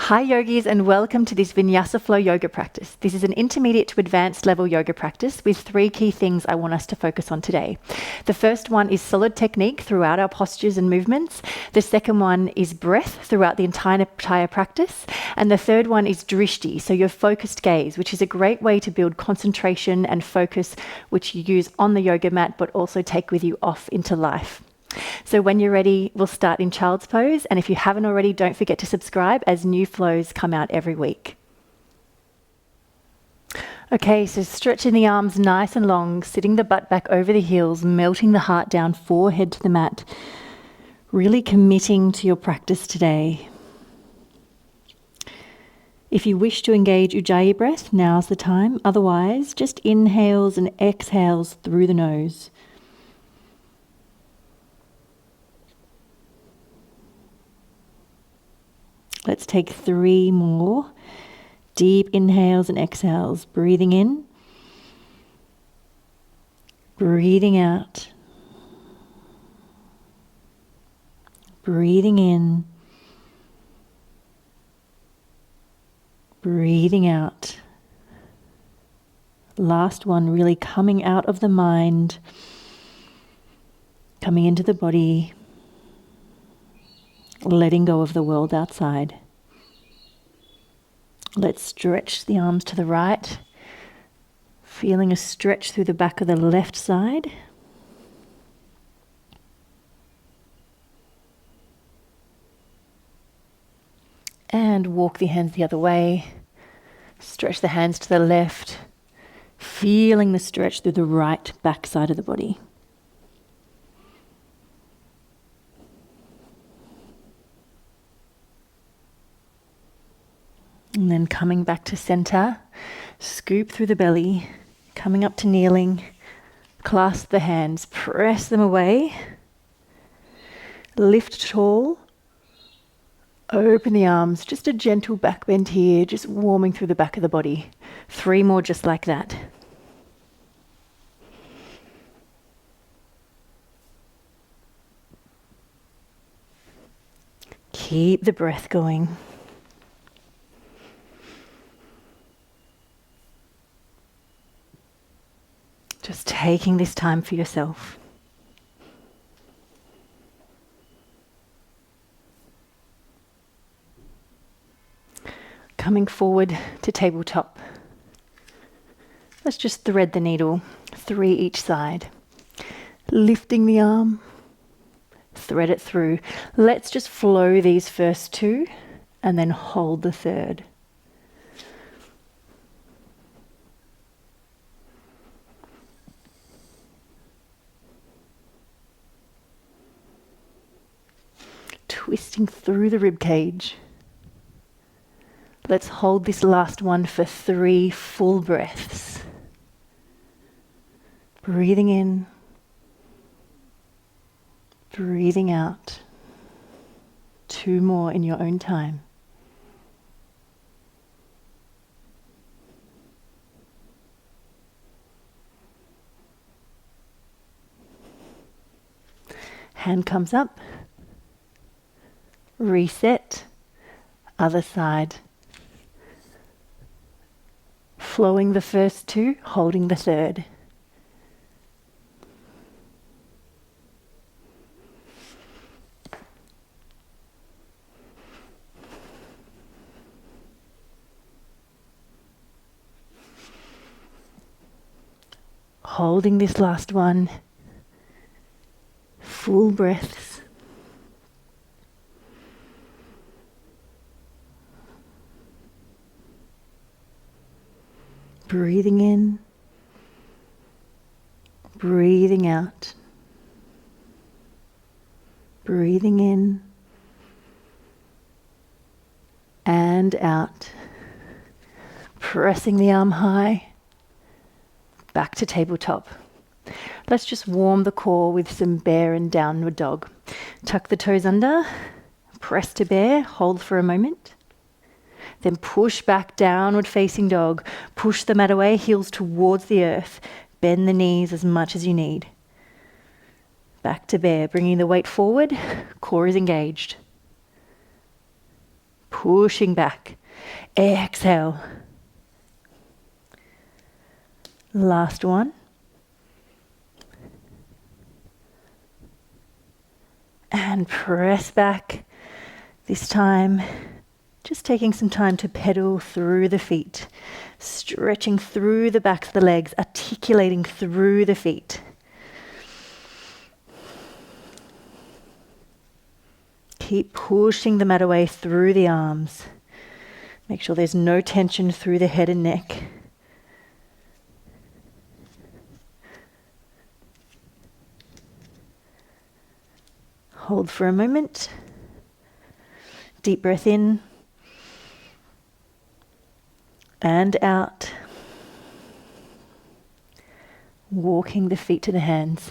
Hi yogis, and welcome to this Vinyasa Flow Yoga Practice. This is an intermediate to advanced level yoga practice with 3 key things I want us to focus on today. The first one is solid technique throughout our postures and movements. The second one is breath throughout the entire practice. And the third one is drishti, so your focused gaze, which is a great way to build concentration and focus, which you use on the yoga mat, but also take with you off into life. So when you're ready, we'll start in child's pose. And if you haven't already, don't forget to subscribe as new flows come out every week. Okay, so stretching the arms nice and long, sitting the butt back over the heels, melting the heart down, forehead to the mat. Really committing to your practice today. If you wish to engage Ujjayi breath, now's the time. Otherwise, just inhales and exhales through the nose. Let's take 3 more. Deep inhales and exhales. Breathing in. Breathing out. Breathing in. Breathing out. Last one, really coming out of the mind. Coming into the body. Letting go of the world outside. Let's stretch the arms to the right. Feeling a stretch through the back of the left side. And walk the hands the other way. Stretch the hands to the left. Feeling the stretch through the right back side of the body. And then coming back to center, scoop through the belly, coming up to kneeling, clasp the hands, press them away, lift tall, open the arms, just a gentle back bend here, just warming through the back of the body. 3 more just like that. Keep the breath going. Just taking this time for yourself. Coming forward to tabletop. Let's just thread the needle, 3 each side. Lifting the arm, thread it through. Let's just flow these first 2 and then hold the third. Twisting through the rib cage. Let's hold this last one for 3 full breaths. Breathing in, breathing out. 2 more in your own time. Hand comes up. Reset, other side. Flowing the first 2, holding the third. Holding this last one. Full breaths. Breathing in, breathing out, breathing in and out, pressing the arm high, back to tabletop. Let's just warm the core with some bear and downward dog. Tuck the toes under, press to bear, hold for a moment. Then push back, downward facing dog. Push the mat away, heels towards the earth. Bend the knees as much as you need. Back to bear, bringing the weight forward. Core is engaged. pushing back. Exhale. Last one. And press back. This time, just taking some time to pedal through the feet, stretching through the backs of the legs, articulating through the feet. Keep pushing the mat away through the arms. Make sure there's no tension through the head and neck. Hold for a moment. Deep breath in and out. Walking the feet to the hands.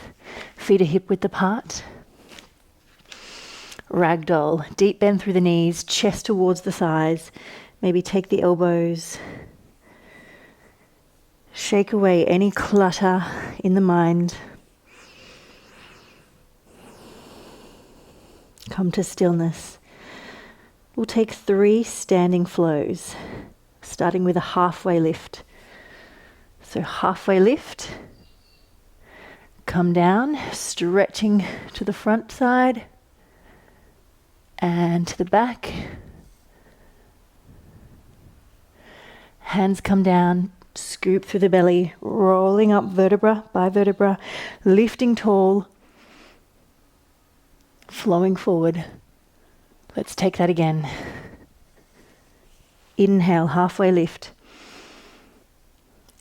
Feet are hip width apart. Ragdoll. Deep bend through the knees, chest towards the thighs. Maybe take the elbows. Shake away any clutter in the mind. Come to stillness. We'll take 3 standing flows, starting with a halfway lift. So halfway lift, come down, stretching to the front side and to the back. Hands come down, scoop through the belly, rolling up vertebra by vertebra, lifting tall, flowing forward. Let's take that again. Inhale, halfway lift.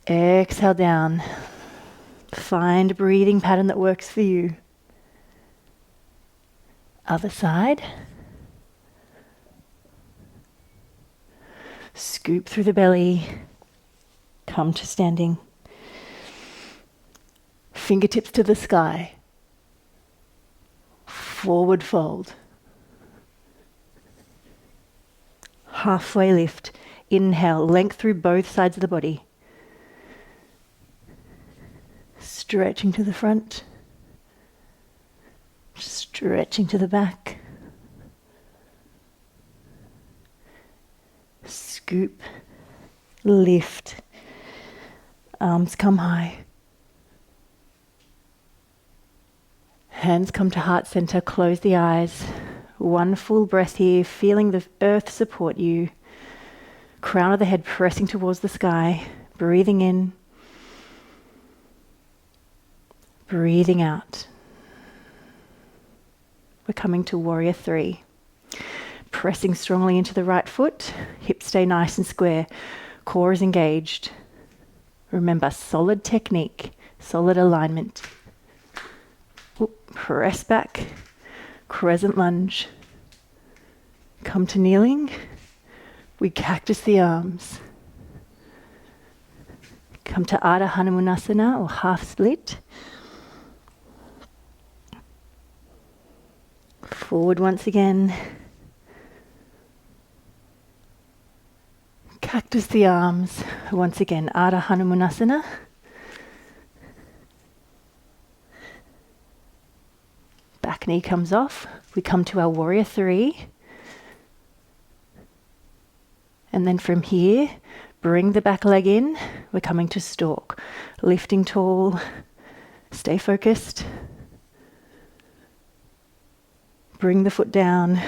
Exhale down. Find a breathing pattern that works for you. Other side. Scoop through the belly. Come to standing. Fingertips to the sky. Forward fold. Halfway lift. Inhale, length through both sides of the body. Stretching to the front. Stretching to the back. Scoop. Lift. Arms come high. Hands come to heart center. Close the eyes. One full breath here, feeling the earth support you. Crown of the head pressing towards the sky. Breathing in. Breathing out. We're coming to warrior 3. Pressing strongly into the right foot. Hips stay nice and square. Core is engaged. Remember, solid technique, solid alignment. Press back. Crescent lunge. Come to kneeling. We cactus the arms. Come to Ardha Hanumanasana or half split. Forward once again. Cactus the arms. Once again, Ardha Hanumanasana. Back knee comes off. We come to our warrior 3. And then from here, bring the back leg in. We're coming to stalk. Lifting tall. Stay focused. Bring the foot down.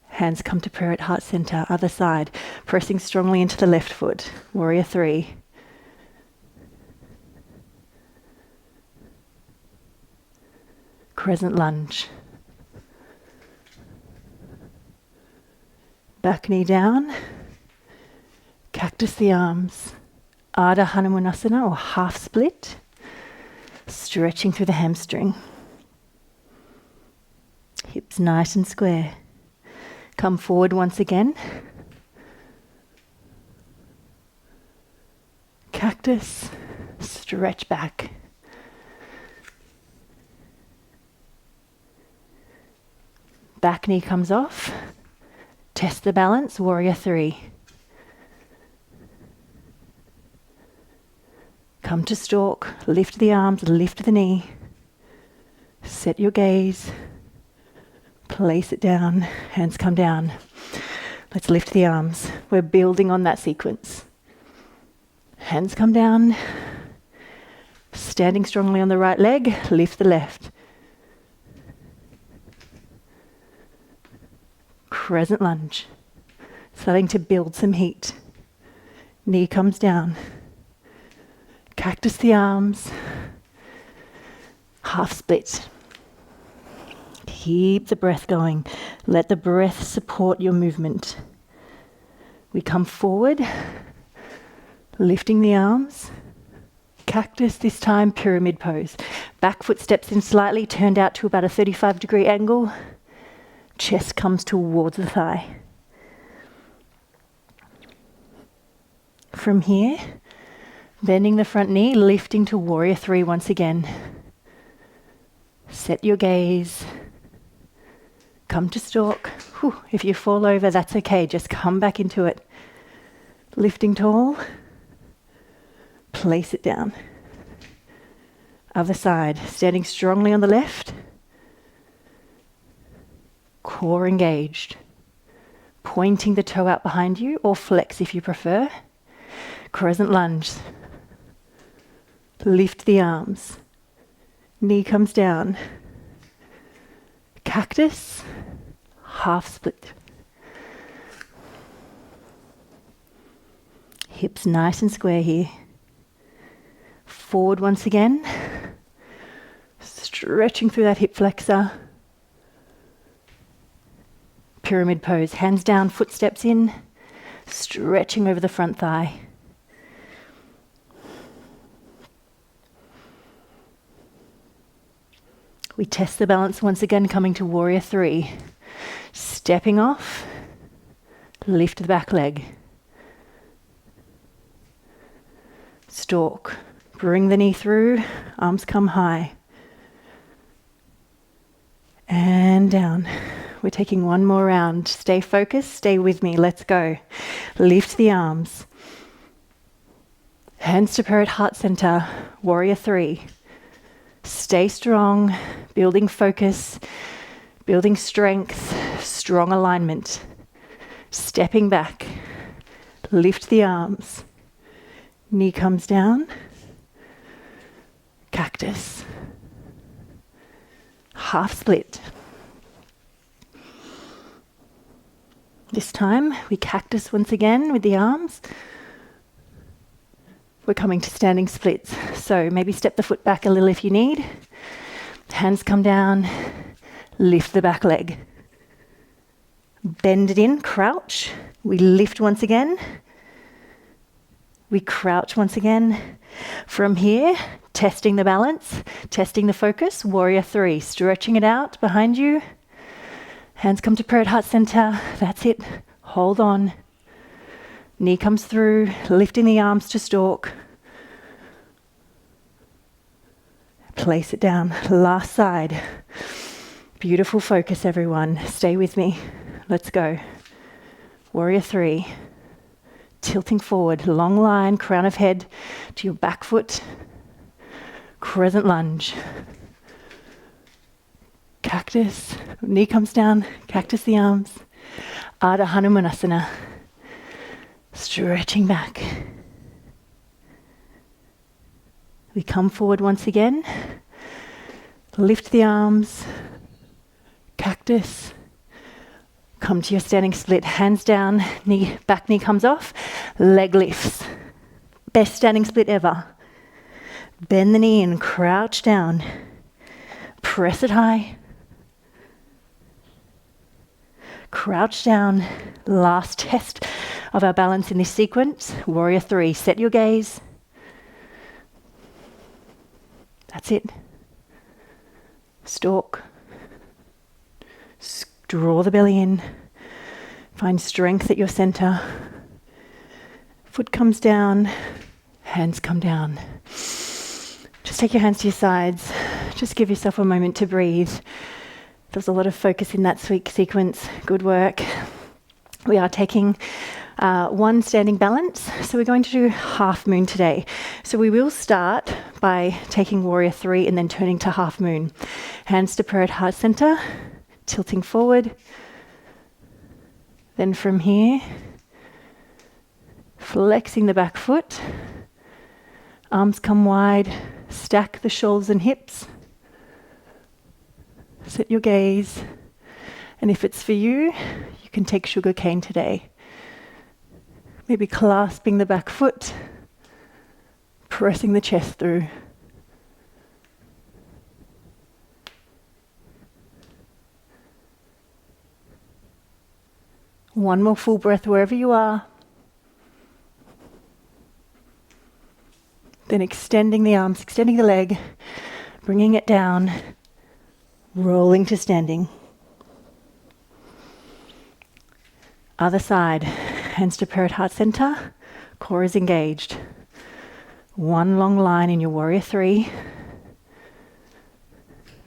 Hands come to prayer at heart center. Other side. Pressing strongly into the left foot. Warrior 3. Crescent lunge. Back knee down. Cactus the arms. Ardha Hanumanasana or half split. Stretching through the hamstring. Hips nice and square. Come forward once again. Cactus. Stretch back. Back knee comes off. Test the balance, warrior 3. Come to stalk, lift the arms, lift the knee. Set your gaze. Place it down, hands come down. Let's lift the arms. We're building on that sequence. Hands come down. Standing strongly on the right leg, lift the left. Crescent lunge. Starting to build some heat. Knee comes down. Cactus the arms. Half split. Keep the breath going. Let the breath support your movement. We come forward, lifting the arms. Cactus this time, pyramid pose. Back foot steps in slightly, turned out to about a 35-degree angle. Chest comes towards the thigh. From here, bending the front knee, lifting to warrior three once again. Set your gaze. Come to stalk. Whew, if you fall over, that's okay. Just come back into it. Lifting tall. Place it down. Other side. Standing strongly on the left. Core engaged. Pointing the toe out behind you, or flex if you prefer. Crescent lunge. Lift the arms. Knee comes down. Cactus, half split. Hips nice and square here. Forward once again. Stretching through that hip flexor. Pyramid pose, hands down, footsteps in. Stretching over the front thigh. We test the balance once again, coming to warrior three. Stepping off, lift the back leg. Stalk, bring the knee through, arms come high. And down. We're taking one more round. Stay focused, stay with me, let's go. Lift the arms. Hands to parrot heart center, warrior three. Stay strong, building focus, building strength, strong alignment. Stepping back, lift the arms. Knee comes down. Cactus. Half split. This time we cactus once again with the arms. We're coming to standing splits. So maybe step the foot back a little if you need. Hands come down, lift the back leg. Bend it in, crouch. We lift once again. We crouch once again. From here, testing the balance, testing the focus, warrior three, stretching it out behind you. Hands come to parrot heart center, that's it. Hold on. Knee comes through, lifting the arms to stalk. Place it down, last side. Beautiful focus, everyone. Stay with me. Let's go. Warrior three. Tilting forward, long line, crown of head to your back foot. Crescent lunge. Cactus, knee comes down, cactus the arms. Ardha Hanumanasana. Stretching back. We come forward once again. Lift the arms. Cactus. Come to your standing split. Hands down. Knee, back knee comes off. Leg lifts. Best standing split ever. Bend the knee in. Crouch down. Press it high. Crouch down. Last test of our balance in this sequence. Warrior three. Set your gaze. That's it. Stalk. Draw the belly in. Find strength at your center. Foot comes down. Hands come down. Just take your hands to your sides. Just give yourself a moment to breathe. There's a lot of focus in that sequence. Good work. We are taking one standing balance. So we're going to do half moon today. So we will start by taking warrior three and then turning to half moon. Hands to parrot heart center, tilting forward. Then from here, flexing the back foot, arms come wide, stack the shoulders and hips. Set your gaze. And if it's for you, you can take sugar cane today. Maybe clasping the back foot, pressing the chest through. One more full breath wherever you are. Then extending the arms, extending the leg, bringing it down, rolling to standing. Other side, hands to parrot heart center, core is engaged. One long line in your warrior three.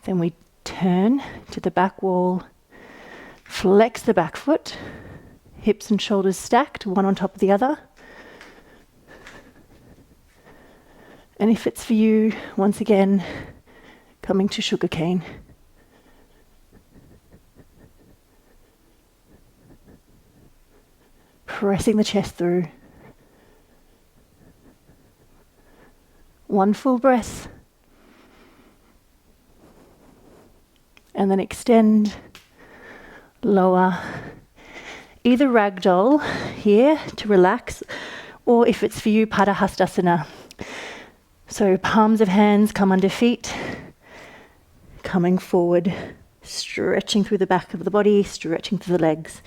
Then we turn to the back wall, flex the back foot, hips and shoulders stacked, one on top of the other. And if it's for you, once again, coming to sugar cane. Pressing the chest through. One full breath. And then extend, lower. Either ragdoll here to relax, or if it's for you, Padahastasana. So palms of hands come under feet, coming forward, stretching through the back of the body, stretching through the legs.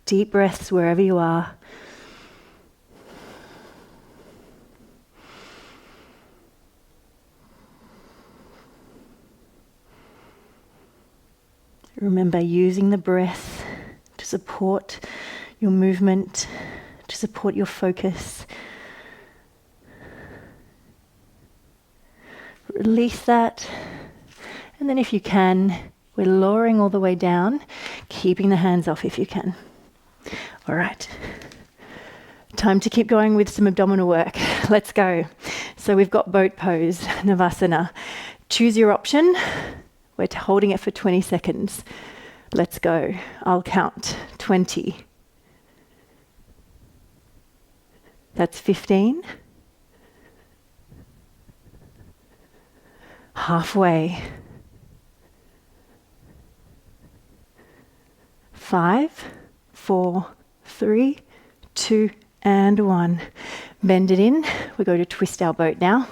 Deep breaths wherever you are. Remember using the breath to support your movement, to support your focus. Release that. And then if you can, we're lowering all the way down, keeping the hands off if you can. All right. Time to keep going with some abdominal work. Let's go. So we've got boat pose, Navasana. Choose your option. We're holding it for 20 seconds. Let's go. I'll count. 20. That's 15. Halfway. 5, 4, 3, 2, and 1. Bend it in. We're going to twist our boat now.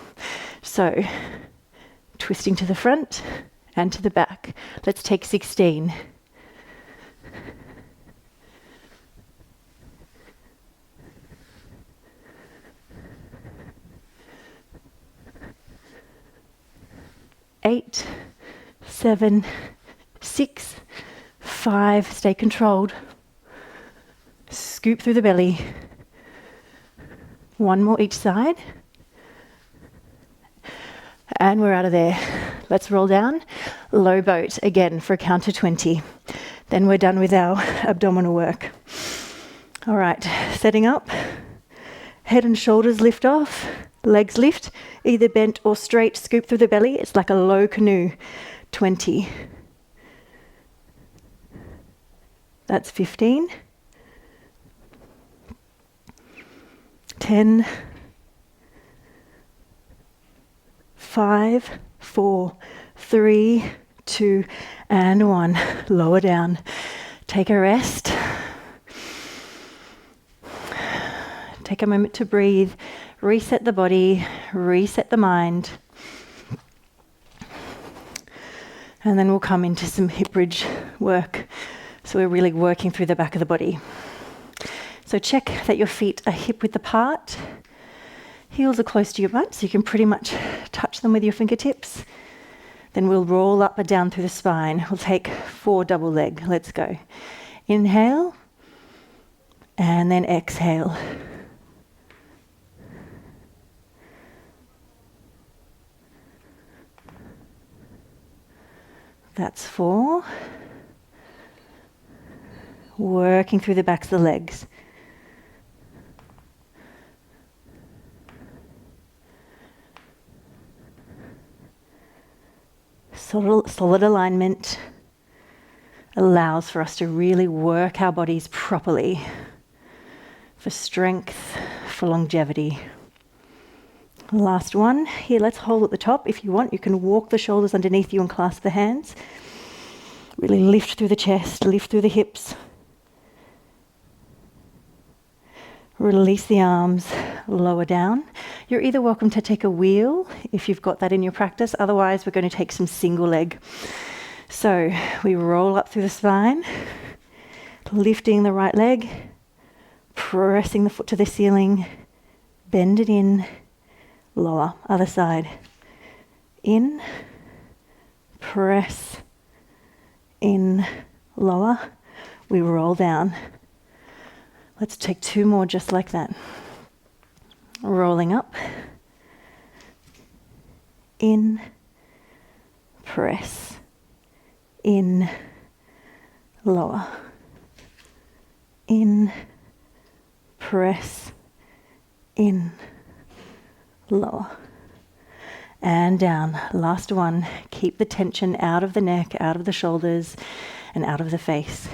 So, twisting to the front and to the back. Let's take 16. Eight, 7, 6, 5. Stay controlled. Scoop through the belly. One more each side. And we're out of there. Let's roll down. Low boat again for a count of 20. Then we're done with our abdominal work. All right, setting up. Head and shoulders lift off. Legs lift, either bent or straight. Scoop through the belly. It's like a low canoe. 20. That's 15. 10. 5, 4, 3, 2, and 1. Lower down. Take a rest. Take a moment to breathe. Reset the body. Reset the mind. And then we'll come into some hip bridge work. So we're really working through the back of the body. So check that your feet are hip width apart. Heels are close to your butt, so you can pretty much touch them with your fingertips. Then we'll roll up and down through the spine. We'll take 4 double leg. Let's go. Inhale. And then exhale. That's 4. Working through the backs of the legs. Solid alignment. allows for us to really work our bodies properly for strength, for longevity. Last one. Here, let's hold at the top. If you want, you can walk the shoulders underneath you and clasp the hands. Really lift through the chest, lift through the hips. Release the arms, lower down. You're either welcome to take a wheel if you've got that in your practice. Otherwise, we're going to take some single leg. So we roll up through the spine, lifting the right leg, pressing the foot to the ceiling, bend it in, lower, other side. In, press, in, lower. We roll down. Let's take 2 more just like that. Rolling up. In. Press. In. Lower. In. Press. In. Lower. And down. Last one. Keep the tension out of the neck, out of the shoulders, and out of the face.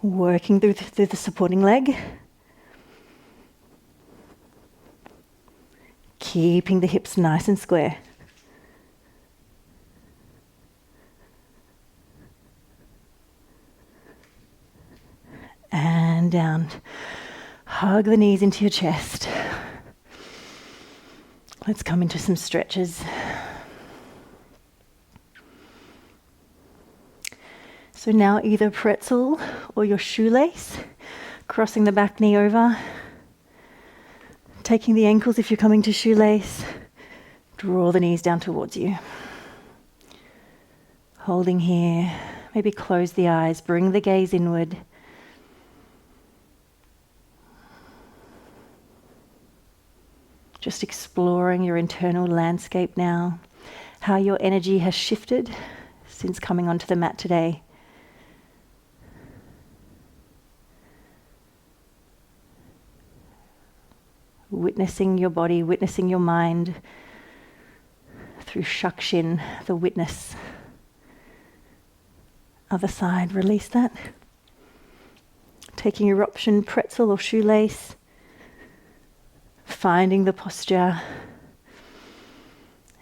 Working through the supporting leg. Keeping the hips nice and square. And down. Hug the knees into your chest. Let's come into some stretches. So now either pretzel or your shoelace, crossing the back knee over, taking the ankles if you're coming to shoelace, draw the knees down towards you. Holding here, maybe close the eyes, bring the gaze inward. Just exploring your internal landscape now, how your energy has shifted since coming onto the mat today. Witnessing your body, witnessing your mind through shakshin, the witness. Other side, release that. Taking your option, pretzel or shoelace. Finding the posture.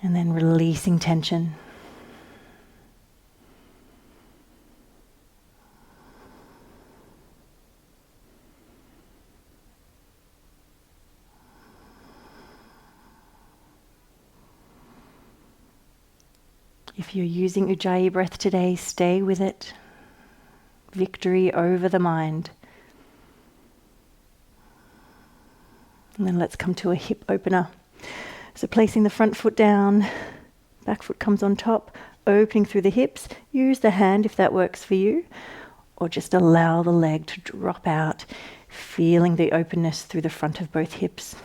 And then releasing tension. If you're using Ujjayi breath today, stay with it. Victory over the mind. And then let's come to a hip opener. So placing the front foot down, back foot comes on top, opening through the hips. Use the hand if that works for you, or just allow the leg to drop out, feeling the openness through the front of both hips.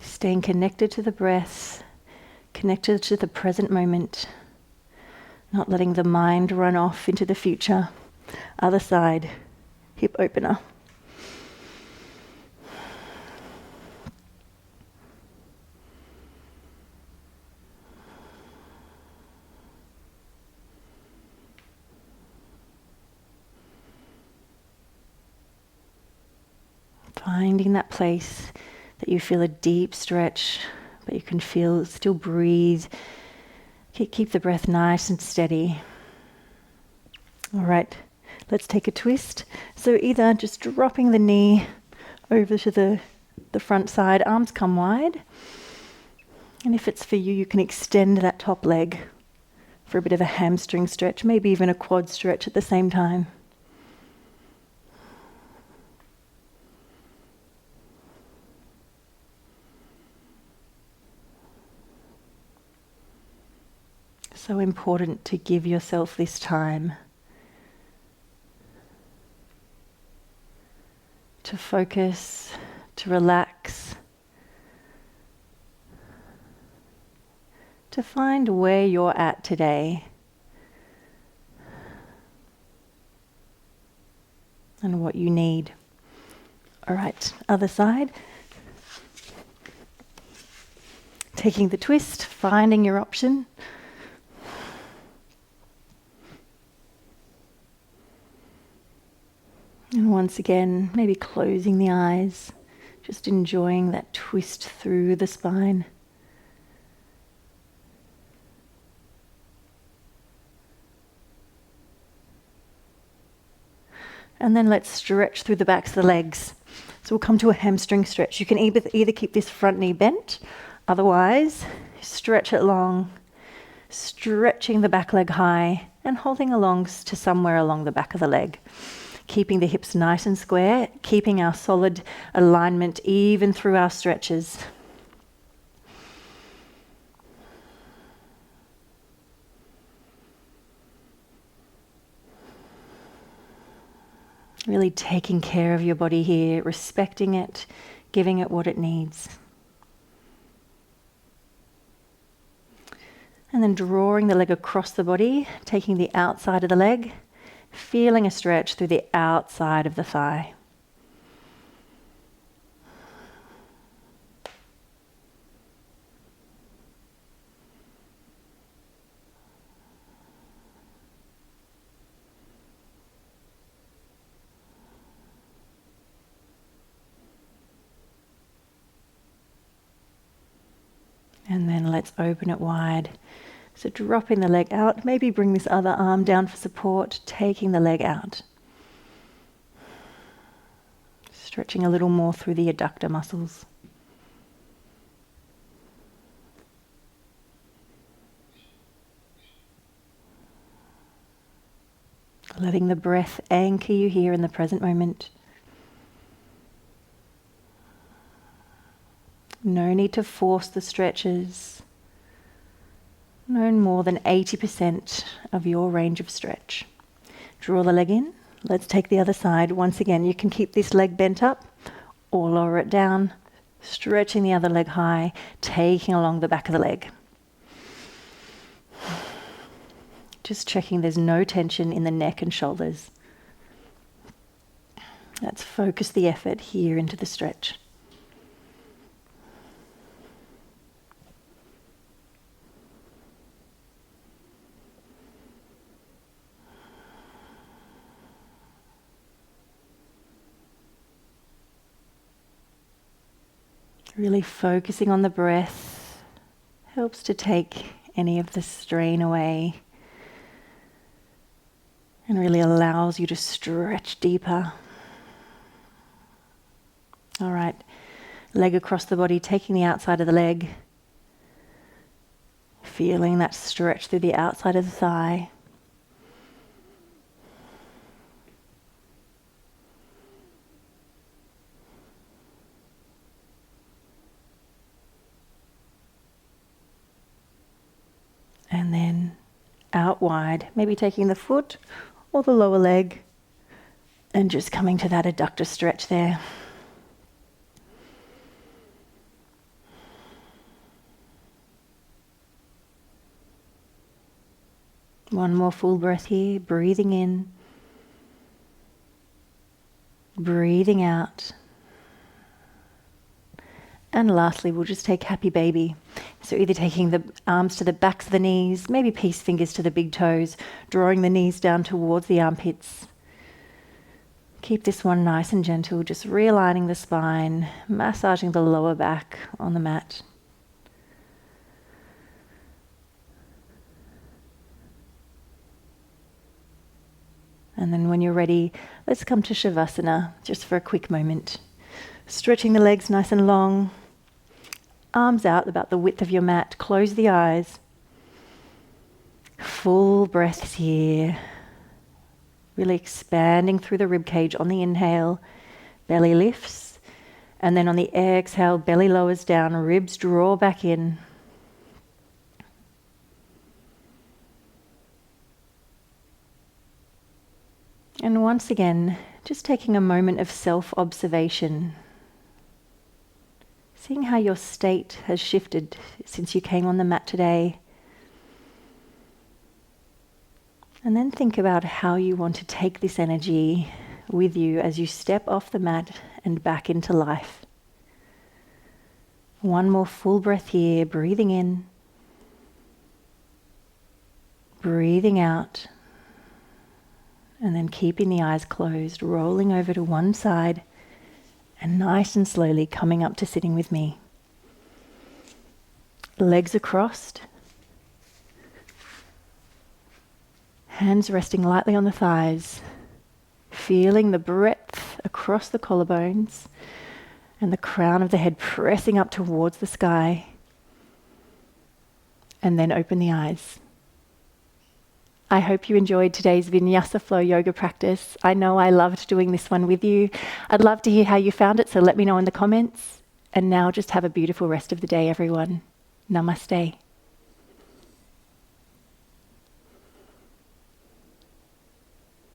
Staying connected to the breath, connected to the present moment, not letting the mind run off into the future. Other side, hip opener. Finding that place that you feel a deep stretch, but you can still breathe. Keep the breath nice and steady. All right, let's take a twist. So either just dropping the knee over to the front side, arms come wide. And if it's for you, you can extend that top leg for a bit of a hamstring stretch, maybe even a quad stretch at the same time. So important to give yourself this time to focus, to relax, to find where you're at today and what you need. All right, other side. Taking the twist, finding your option. And once again, maybe closing the eyes, just enjoying that twist through the spine. And then let's stretch through the backs of the legs. So we'll come to a hamstring stretch. You can either keep this front knee bent, otherwise stretch it long, stretching the back leg high and holding along to somewhere along the back of the leg. Keeping the hips nice and square, keeping our solid alignment even through our stretches. Really taking care of your body here, respecting it, giving it what it needs. And then drawing the leg across the body, taking the outside of the leg, feeling a stretch through the outside of the thigh. And then let's open it wide. So dropping the leg out, maybe bring this other arm down for support, taking the leg out. Stretching a little more through the adductor muscles. Letting the breath anchor you here in the present moment. No need to force the stretches. No more than 80% of your range of stretch. Draw the leg in. Let's take the other side. Once again, you can keep this leg bent up or lower it down, stretching the other leg high, taking along the back of the leg. Just checking there's no tension in the neck and shoulders. Let's focus the effort here into the stretch. Really focusing on the breath helps to take any of the strain away and really allows you to stretch deeper. All right, leg across the body, taking the outside of the leg, feeling that stretch through the outside of the thigh. And then out wide, maybe taking the foot or the lower leg and just coming to that adductor stretch there. One more full breath here, breathing in, breathing out. And lastly, we'll just take happy baby. So either taking the arms to the backs of the knees, maybe peace fingers to the big toes, drawing the knees down towards the armpits. Keep this one nice and gentle, just realigning the spine, massaging the lower back on the mat. And then when you're ready, let's come to shavasana, just for a quick moment. Stretching the legs nice and long, arms out about the width of your mat, close the eyes. Full breaths here. Really expanding through the ribcage on the inhale, belly lifts. And then on the exhale, belly lowers down, ribs draw back in. And once again, just taking a moment of self-observation. seeing how your state has shifted since you came on the mat today. And then think about how you want to take this energy with you as you step off the mat and back into life. One more full breath here, breathing in, breathing out, and then keeping the eyes closed, rolling over to one side and nice and slowly coming up to sitting with me. Legs are crossed, hands resting lightly on the thighs, feeling the breadth across the collarbones and the crown of the head pressing up towards the sky. And then open the eyes. I hope you enjoyed today's Vinyasa Flow Yoga practice. I know I loved doing this one with you. I'd love to hear how you found it, so let me know in the comments. And now just have a beautiful rest of the day, everyone. Namaste.